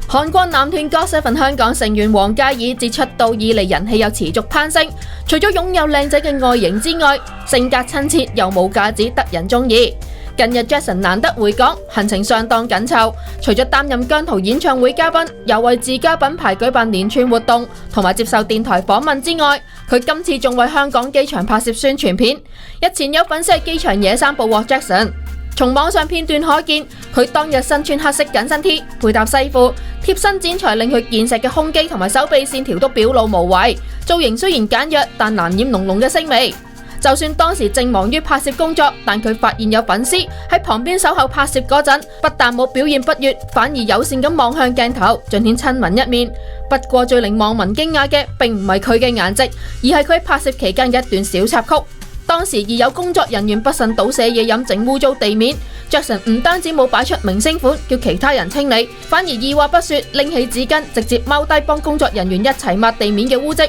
韓國男團 GOT7 香港成員黃嘉爾自出道以嚟人氣有持續攀升，除咗擁有靚仔嘅外形之外，性格親切又冇架子，得人中意。近日 Jackson 難得回港，行程相當緊湊，除咗擔任姜濤演唱會嘉賓，又為自家品牌舉辦連串活動，同埋接受電台訪問之外，佢今次仲為香港機場拍攝宣傳片。日前有粉絲喺機場野生捕獲 Jackson。從網上片段可見，佢當日身穿黑色緊身 T， 配搭西褲，貼身剪裁令佢健碩嘅胸肌同埋手臂線條都表露無遺。造型雖然簡約，但難掩濃濃嘅星味。就算當時正忙於拍攝工作，但佢發現有粉絲喺旁邊守候拍攝嗰陣，不但冇表現不悅，反而友善咁望向鏡頭，盡顯親民一面。不過最令網民驚訝嘅，並唔係佢嘅顏值，而係佢喺拍攝期間嘅一段小插曲。當時已有工作人員不慎倒瀉嘢飲，整污糟地面。Jackson 唔單止冇擺出明星款，叫其他人清理，反而二話不說，拎起紙巾直接踎低幫工作人員一齊抹地面嘅污漬。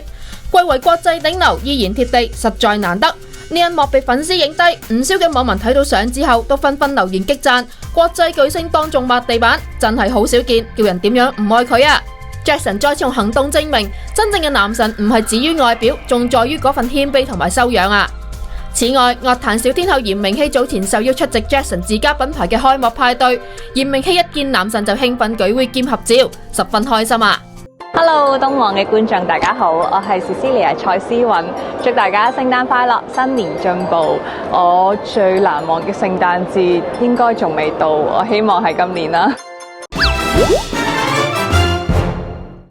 貴為國際頂流，依然貼地，實在難得。呢一幕被粉絲影低，唔少嘅網民睇到相之後都紛紛留言激讚。國際巨星當眾抹地板，真係好少見，叫人點樣唔愛佢啊！ Jackson 再次用行動證明，真正嘅男神唔係止於外表，仲在於嗰份謙卑同埋修養啊！此外，樂壇小天后炎明熹早前受邀出席 Jackson 自家品牌嘅開幕派對，炎明熹一見男神就興奮舉會兼合照，十分開心啊！Hello， 東網嘅觀眾大家好，我係 Cecilia 蔡思韻，祝大家聖誕快樂，新年進步。我最難忘嘅聖誕節應該仲未到，我希望係今年啦。